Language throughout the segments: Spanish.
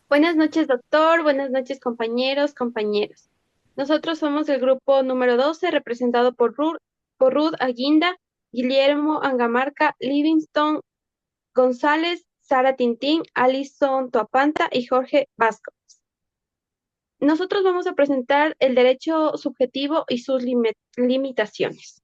Buenas noches, doctor. Buenas noches, compañeros, compañeras. Nosotros somos el grupo número 12, representado por Ruth Aguinda, Guillermo Angamarca, Livingston González, Sara Tintín, Alison Toapanta y Jorge Vasco. Nosotros vamos a presentar el derecho subjetivo y sus limitaciones.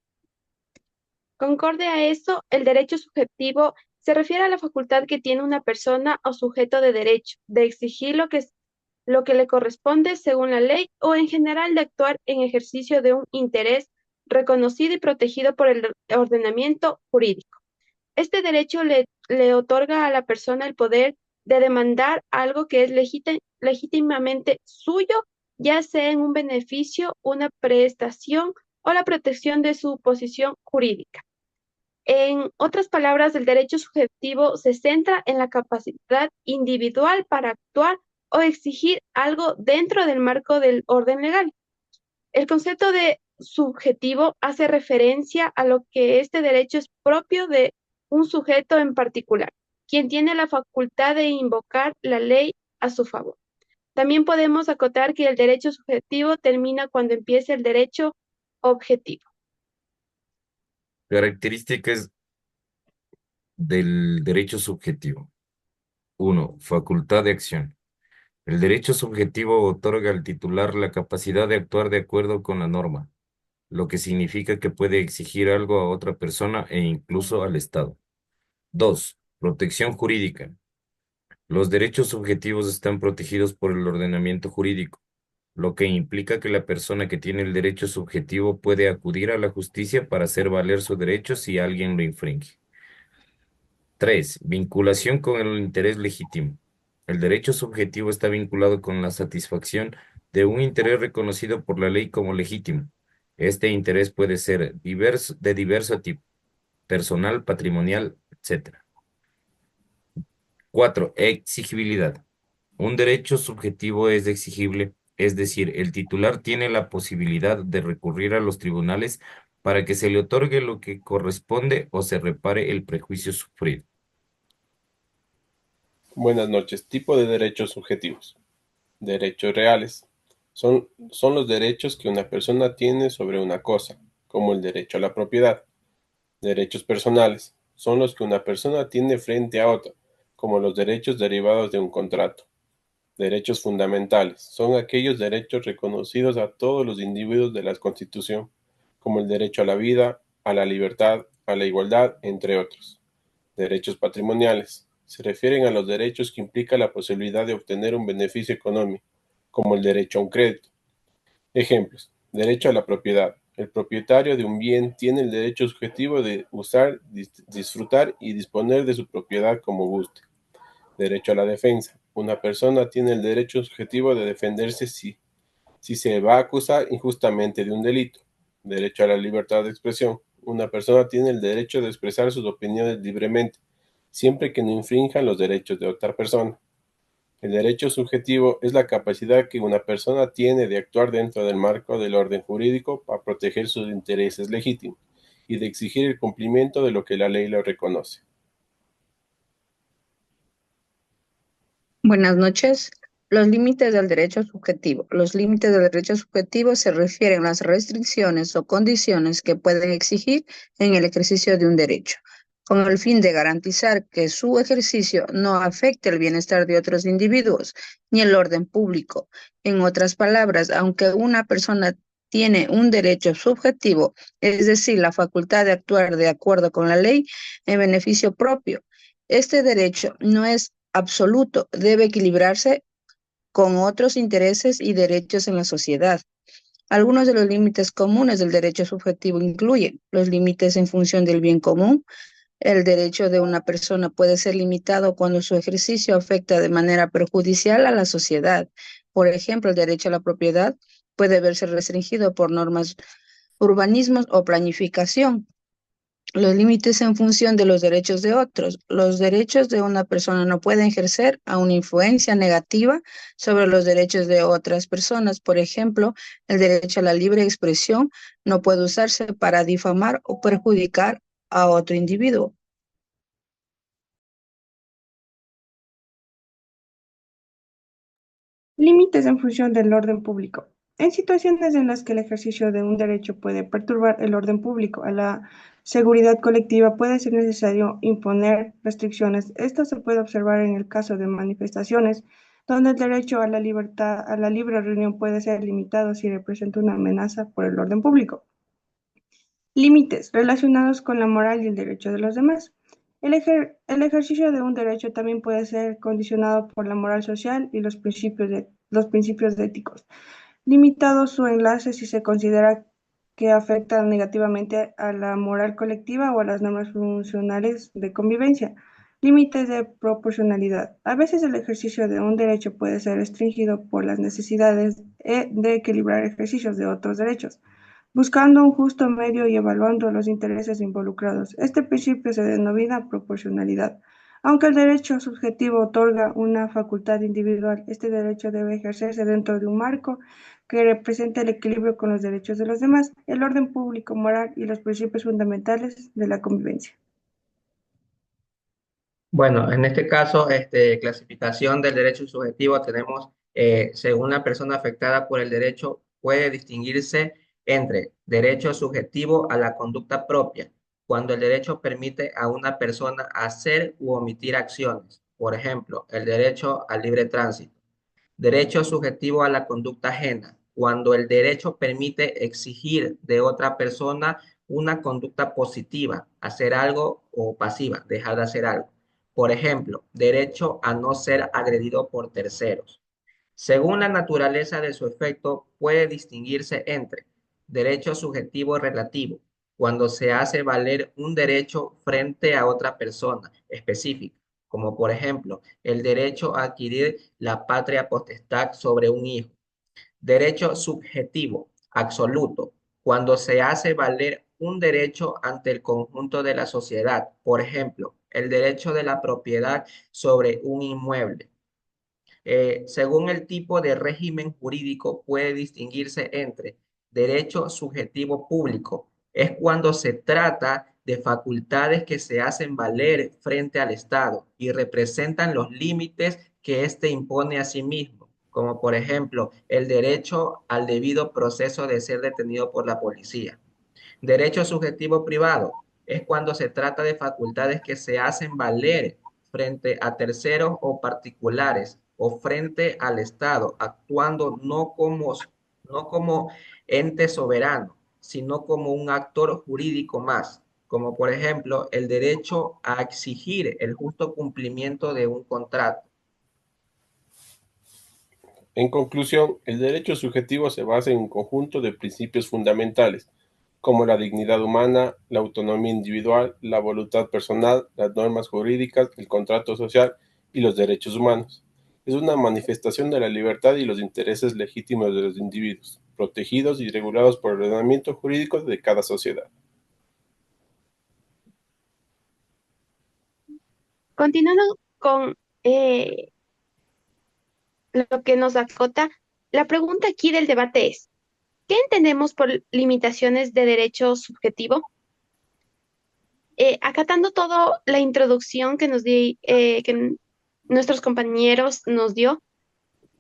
Concorde a eso, el derecho subjetivo se refiere a la facultad que tiene una persona o sujeto de derecho de exigir lo que le corresponde según la ley o en general de actuar en ejercicio de un interés reconocido y protegido por el ordenamiento jurídico. Este derecho le otorga a la persona el poder de demandar algo que es legítimamente suyo, ya sea en un beneficio, una prestación o la protección de su posición jurídica. En otras palabras, el derecho subjetivo se centra en la capacidad individual para actuar o exigir algo dentro del marco del orden legal. El concepto de subjetivo hace referencia a lo que este derecho es propio de un sujeto en particular, quien tiene la facultad de invocar la ley a su favor. También podemos acotar que el derecho subjetivo termina cuando empieza el derecho objetivo. Características del derecho subjetivo. Uno, facultad de acción. El derecho subjetivo otorga al titular la capacidad de actuar de acuerdo con la norma, lo que significa que puede exigir algo a otra persona e incluso al Estado. Dos, protección jurídica. Los derechos subjetivos están protegidos por el ordenamiento jurídico, lo que implica que la persona que tiene el derecho subjetivo puede acudir a la justicia para hacer valer su derecho si alguien lo infringe. 3. Vinculación con el interés legítimo. El derecho subjetivo está vinculado con la satisfacción de un interés reconocido por la ley como legítimo. Este interés puede ser de diverso tipo, personal, patrimonial, etc. 4. Exigibilidad. Un derecho subjetivo es exigible, es decir, el titular tiene la posibilidad de recurrir a los tribunales para que se le otorgue lo que corresponde o se repare el prejuicio sufrido. Buenas noches. Tipo de derechos subjetivos. Derechos reales. Son los derechos que una persona tiene sobre una cosa, como el derecho a la propiedad. Derechos personales. Son los que una persona tiene frente a otra, como los derechos derivados de un contrato. Derechos fundamentales. Son aquellos derechos reconocidos a todos los individuos de la Constitución, como el derecho a la vida, a la libertad, a la igualdad, entre otros. Derechos patrimoniales. Se refieren a los derechos que implica la posibilidad de obtener un beneficio económico, como el derecho a un crédito. Ejemplos. Derecho a la propiedad. El propietario de un bien tiene el derecho subjetivo de usar, disfrutar y disponer de su propiedad como guste. Derecho a la defensa. Una persona tiene el derecho subjetivo de defenderse si se va a acusar injustamente de un delito. Derecho a la libertad de expresión. Una persona tiene el derecho de expresar sus opiniones libremente, siempre que no infrinjan los derechos de otra persona. El derecho subjetivo es la capacidad que una persona tiene de actuar dentro del marco del orden jurídico para proteger sus intereses legítimos y de exigir el cumplimiento de lo que la ley le reconoce. Buenas noches. Los límites del derecho subjetivo. Los límites del derecho subjetivo se refieren a las restricciones o condiciones que pueden exigir en el ejercicio de un derecho, con el fin de garantizar que su ejercicio no afecte el bienestar de otros individuos ni el orden público. En otras palabras, aunque una persona tiene un derecho subjetivo, es decir, la facultad de actuar de acuerdo con la ley en beneficio propio, este derecho no es absoluto, debe equilibrarse con otros intereses y derechos en la sociedad. Algunos de los límites comunes del derecho subjetivo incluyen los límites en función del bien común. El derecho de una persona puede ser limitado cuando su ejercicio afecta de manera perjudicial a la sociedad. Por ejemplo, el derecho a la propiedad puede verse restringido por normas, urbanismos o planificación. Los límites en función de los derechos de otros. Los derechos de una persona no pueden ejercer a una influencia negativa sobre los derechos de otras personas. Por ejemplo, el derecho a la libre expresión no puede usarse para difamar o perjudicar a otro individuo. Límites en función del orden público. En situaciones en las que el ejercicio de un derecho puede perturbar el orden público a la seguridad colectiva, puede ser necesario imponer restricciones. Esto se puede observar en el caso de manifestaciones, donde el derecho a la libertad, a la libre reunión puede ser limitado si representa una amenaza por el orden público. Límites relacionados con la moral y el derecho de los demás. El ejercicio de un derecho también puede ser condicionado por la moral social y los principios éticos, limitado su enlace si se considera que afecta negativamente a la moral colectiva o a las normas funcionales de convivencia. Límites de proporcionalidad. A veces el ejercicio de un derecho puede ser restringido por las necesidades de equilibrar ejercicios de otros derechos, buscando un justo medio y evaluando los intereses involucrados. Este principio se denomina proporcionalidad. Aunque el derecho subjetivo otorga una facultad individual, este derecho debe ejercerse dentro de un marco que represente el equilibrio con los derechos de los demás, el orden público, moral y los principios fundamentales de la convivencia. Bueno, en este caso, clasificación del derecho subjetivo tenemos, según la persona afectada por el derecho, puede distinguirse entre derecho subjetivo a la conducta propia, cuando el derecho permite a una persona hacer u omitir acciones, por ejemplo, el derecho al libre tránsito. Derecho subjetivo a la conducta ajena, cuando el derecho permite exigir de otra persona una conducta positiva, hacer algo, o pasiva, dejar de hacer algo. Por ejemplo, derecho a no ser agredido por terceros. Según la naturaleza de su efecto, puede distinguirse entre derecho subjetivo relativo, cuando se hace valer un derecho frente a otra persona específica, como por ejemplo el derecho a adquirir la patria potestad sobre un hijo. Derecho subjetivo absoluto, cuando se hace valer un derecho ante el conjunto de la sociedad, por ejemplo, el derecho de la propiedad sobre un inmueble. Según el tipo de régimen jurídico, puede distinguirse entre derecho subjetivo público. Es cuando se trata de facultades que se hacen valer frente al Estado y representan los límites que éste impone a sí mismo, como por ejemplo el derecho al debido proceso de ser detenido por la policía. Derecho subjetivo privado es cuando se trata de facultades que se hacen valer frente a terceros o particulares o frente al Estado, actuando no como ente soberano, sino como un actor jurídico más, como por ejemplo el derecho a exigir el justo cumplimiento de un contrato. En conclusión, el derecho subjetivo se basa en un conjunto de principios fundamentales, como la dignidad humana, la autonomía individual, la voluntad personal, las normas jurídicas, el contrato social y los derechos humanos. Es una manifestación de la libertad y los intereses legítimos de los individuos, protegidos y regulados por el ordenamiento jurídico de cada sociedad. Continuando con lo que nos acota, la pregunta aquí del debate es, ¿qué entendemos por limitaciones de derecho subjetivo? Acatando toda la introducción que nuestros compañeros nos dio,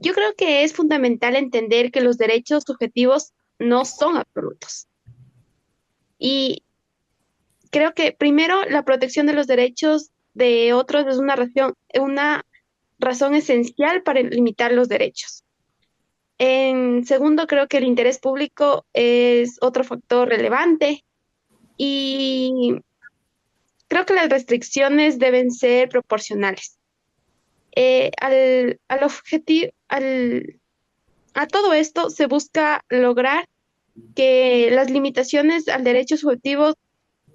yo creo que es fundamental entender que los derechos subjetivos no son absolutos. Y creo que primero la protección de los derechos de otros es una razón esencial para limitar los derechos. En segundo, creo que el interés público es otro factor relevante y creo que las restricciones deben ser proporcionales. Al objetivo, a todo esto se busca lograr que las limitaciones al derecho subjetivo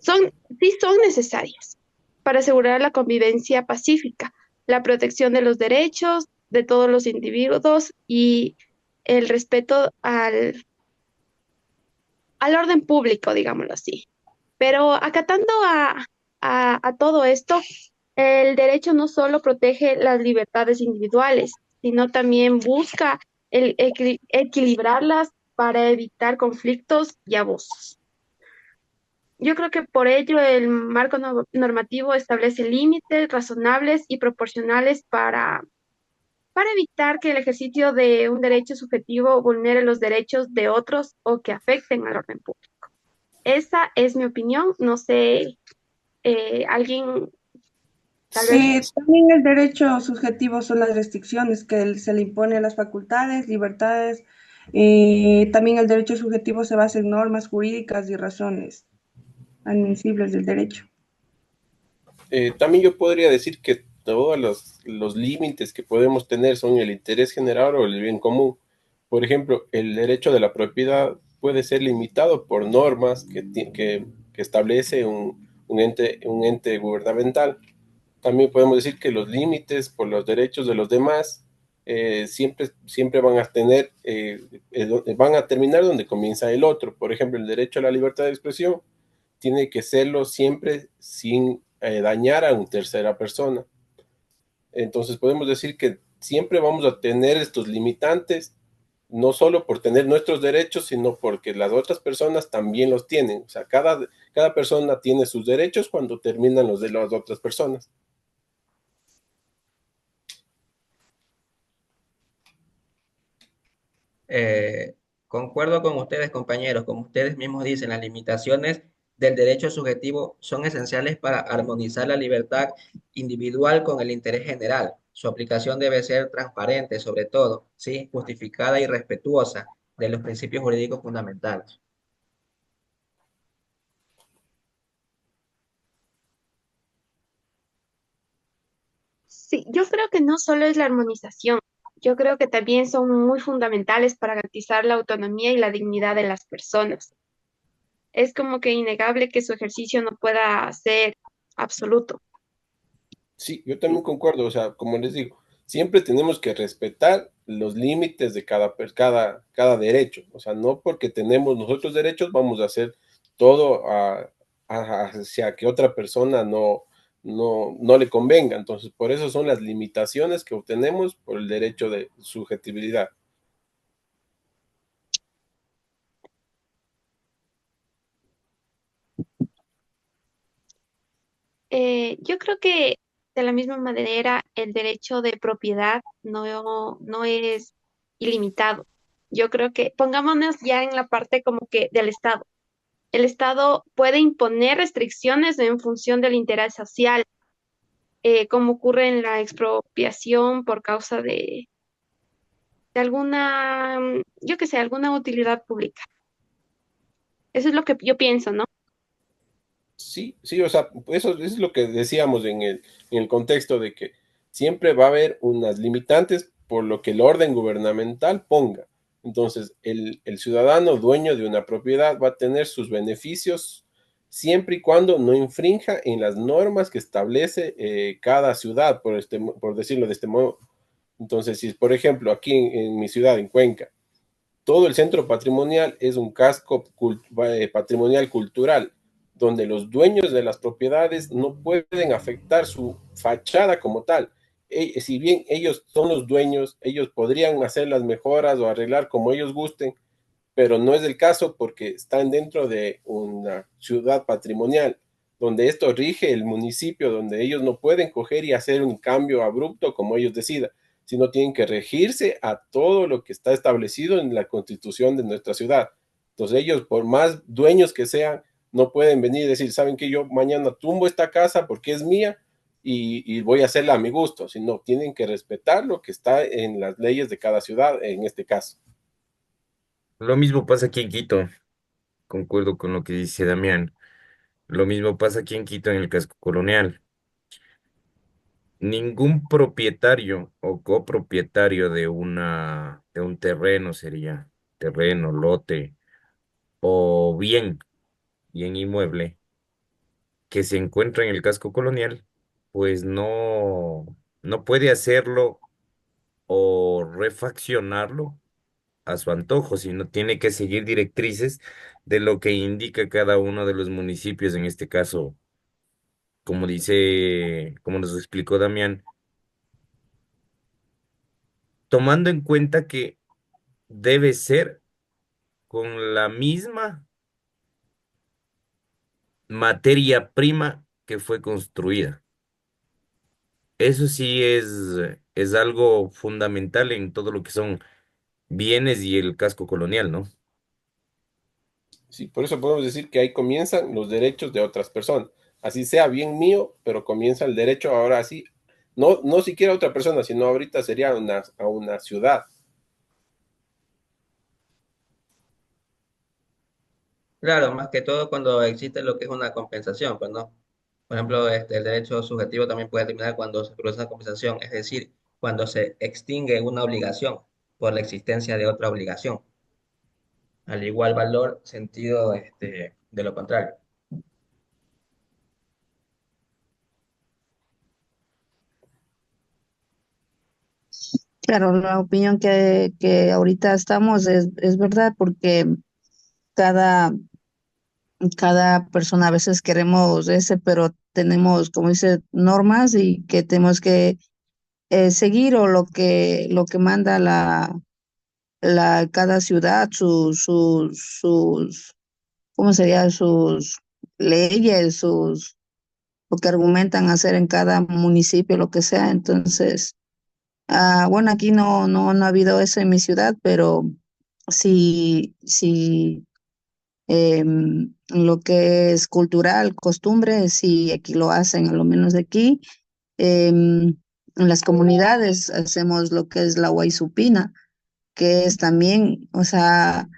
sí son necesarias para asegurar la convivencia pacífica, la protección de los derechos de todos los individuos y el respeto al orden público, digámoslo así. Pero acatando a todo esto, el derecho no solo protege las libertades individuales, sino también busca equilibrarlas para evitar conflictos y abusos. Yo creo que por ello el marco normativo establece límites razonables y proporcionales para evitar que el ejercicio de un derecho subjetivo vulnere los derechos de otros o que afecten al orden público. Esa es mi opinión. No sé, alguien tal vez. También el derecho subjetivo son las restricciones que se le impone a las facultades, libertades. También el derecho subjetivo se basa en normas jurídicas y razones admisibles del derecho. También yo podría decir que todos los límites que podemos tener son el interés general o el bien común. Por ejemplo, el derecho de la propiedad puede ser limitado por normas que establece un ente gubernamental. También podemos decir que los límites por los derechos de los demás siempre van a van a terminar donde comienza el otro. Por ejemplo, el derecho a la libertad de expresión tiene que serlo siempre sin dañar a una tercera persona. Entonces podemos decir que siempre vamos a tener estos limitantes, no solo por tener nuestros derechos, sino porque las otras personas también los tienen. O sea, cada persona tiene sus derechos cuando terminan los de las otras personas. Eh, Concuerdo con ustedes, compañeros. Como ustedes mismos dicen, las limitaciones del derecho subjetivo son esenciales para armonizar la libertad individual con el interés general. Su aplicación debe ser transparente, sobre todo, ¿sí? Justificada y respetuosa de los principios jurídicos fundamentales. Sí, yo creo que no solo es la armonización, yo creo que también son muy fundamentales para garantizar la autonomía y la dignidad de las personas. Es como que innegable que su ejercicio no pueda ser absoluto. Sí, yo también concuerdo, o sea, como les digo, siempre tenemos que respetar los límites de cada derecho, o sea, no porque tenemos nosotros derechos vamos a hacer todo hacia que otra persona no le convenga, entonces por eso son las limitaciones que obtenemos por el derecho de subjetividad. Yo creo que de la misma manera el derecho de propiedad no es ilimitado. Yo creo que pongámonos ya en la parte como que del Estado. El Estado puede imponer restricciones en función del interés social, como ocurre en la expropiación por causa de alguna, yo qué sé, alguna utilidad pública. Eso es lo que yo pienso, ¿no? Sí, sí, o sea, eso es lo que decíamos en el contexto de que siempre va a haber unas limitantes por lo que el orden gubernamental ponga. Entonces, el ciudadano dueño de una propiedad va a tener sus beneficios siempre y cuando no infrinja en las normas que establece cada ciudad, por decirlo de este modo. Entonces, si por ejemplo aquí en mi ciudad, en Cuenca, todo el centro patrimonial es un casco patrimonial cultural, donde los dueños de las propiedades no pueden afectar su fachada como tal. Si bien ellos son los dueños, ellos podrían hacer las mejoras o arreglar como ellos gusten, pero no es el caso porque están dentro de una ciudad patrimonial, donde esto rige el municipio, donde ellos no pueden coger y hacer un cambio abrupto como ellos decidan, sino tienen que regirse a todo lo que está establecido en la constitución de nuestra ciudad. Entonces ellos, por más dueños que sean, no pueden venir y decir, saben que yo mañana tumbo esta casa porque es mía y voy a hacerla a mi gusto, sino tienen que respetar lo que está en las leyes de cada ciudad, en este caso. Lo mismo pasa aquí en Quito, concuerdo con lo que dice Damián. Lo mismo pasa aquí en Quito en el casco colonial. Ningún propietario o copropietario de un terreno sería terreno, lote o bien inmueble que se encuentra en el casco colonial, pues no puede hacerlo o refaccionarlo a su antojo, sino tiene que seguir directrices de lo que indica cada uno de los municipios, en este caso, como nos explicó Damián, tomando en cuenta que debe ser con la misma materia prima que fue construida. Eso sí es algo fundamental en todo lo que son bienes y el casco colonial, ¿no? Sí, por eso podemos decir que ahí comienzan los derechos de otras personas. Así sea bien mío, pero comienza el derecho ahora sí, no, no siquiera a otra persona, sino ahorita sería a una ciudad. Claro, más que todo cuando existe lo que es una compensación, pues no. Por ejemplo, el derecho subjetivo también puede terminar cuando se produce una compensación, es decir, cuando se extingue una obligación por la existencia de otra obligación, al igual valor, sentido de lo contrario. Claro, la opinión que ahorita estamos es verdad porque cada, cada persona a veces queremos ese, pero tenemos, como dice, normas y que tenemos que seguir o lo que manda cada ciudad, ¿cómo sería? Sus leyes, lo que argumentan hacer en cada municipio, lo que sea. Entonces, bueno, aquí no ha habido eso en mi ciudad, pero sí, lo que es cultural, costumbres, sí, aquí lo hacen, a lo menos aquí. En las comunidades hacemos lo que es la Guaysupina, que es también, o sea,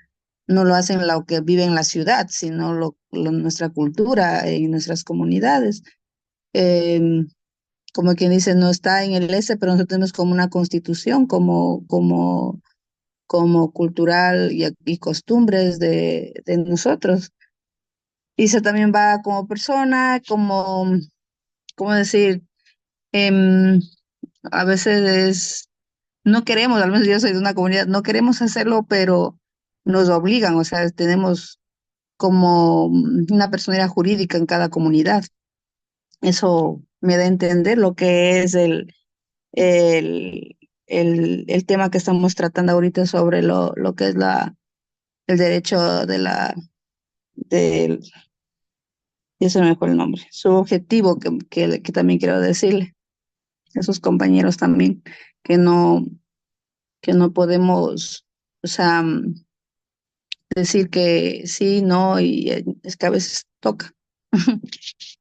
no lo hacen lo que vive en la ciudad, sino nuestra cultura y nuestras comunidades. Em, Como quien dice, no está en el S, pero nosotros tenemos como una constitución, como cultural y costumbres de nosotros. Y eso también va como persona, ¿cómo decir? Em, a veces no queremos, al menos yo soy de una comunidad, no queremos hacerlo, pero nos obligan, o sea, tenemos como una personalidad jurídica en cada comunidad. Eso me da a entender lo que es el, el tema que estamos tratando ahorita sobre lo que es el derecho del, ya se me fue el nombre, su objetivo que también quiero decirle a sus compañeros también, que no, que no podemos, o sea, decir que sí, no, y es que a veces toca.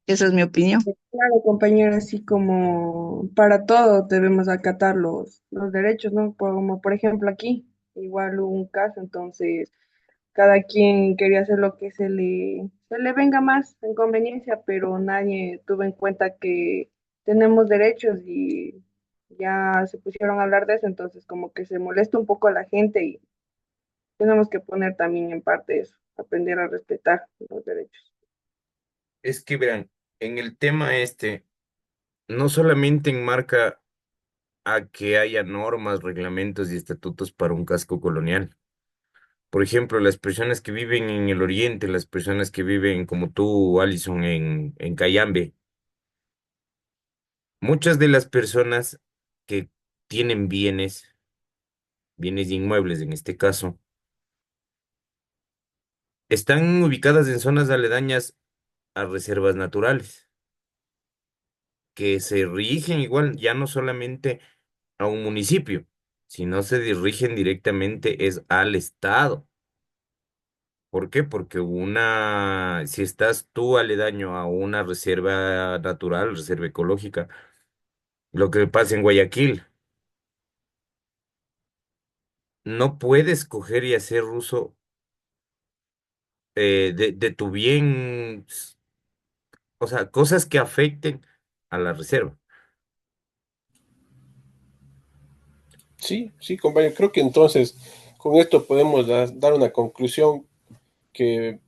Esa es mi opinión. Claro, compañero, así como para todo debemos acatar los derechos, ¿no? Como por ejemplo aquí, igual hubo un caso, entonces cada quien quería hacer lo que se le venga más en conveniencia, pero nadie tuvo en cuenta que tenemos derechos y ya se pusieron a hablar de eso, entonces como que se molesta un poco a la gente y tenemos que poner también en parte eso, aprender a respetar los derechos. Es que verán, en el tema este, no solamente enmarca a que haya normas, reglamentos y estatutos para un casco colonial. Por ejemplo, las personas que viven en el oriente, las personas que viven como tú, Alison, en Cayambe, muchas de las personas que tienen bienes inmuebles en este caso, están ubicadas en zonas aledañas a reservas naturales, que se rigen igual, ya no solamente a un municipio, sino se dirigen directamente es al Estado. ¿Por qué? Porque si estás tú aledaño a una reserva natural, reserva ecológica, lo que pasa en Guayaquil, no puedes coger y hacer uso de tu bien, o sea, cosas que afecten a la reserva. Sí, sí, compañero, creo que entonces con esto podemos dar una conclusión que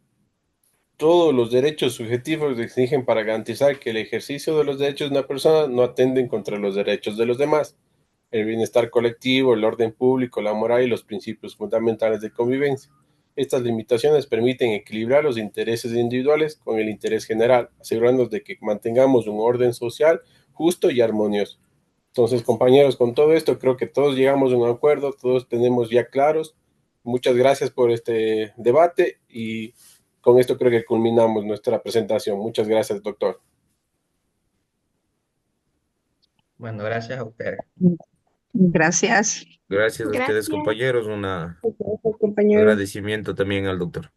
todos los derechos subjetivos se exigen para garantizar que el ejercicio de los derechos de una persona no atenden contra los derechos de los demás, el bienestar colectivo, el orden público, la moral y los principios fundamentales de convivencia. Estas limitaciones permiten equilibrar los intereses individuales con el interés general, asegurándonos de que mantengamos un orden social justo y armonioso. Entonces, compañeros, con todo esto creo que todos llegamos a un acuerdo, todos tenemos ya claros. Muchas gracias por este debate y con esto creo que culminamos nuestra presentación. Muchas gracias, doctor. Bueno, gracias a ustedes. Gracias. Gracias a ustedes, Gracias. compañeros. Un Gracias, compañeros. agradecimiento también al doctor.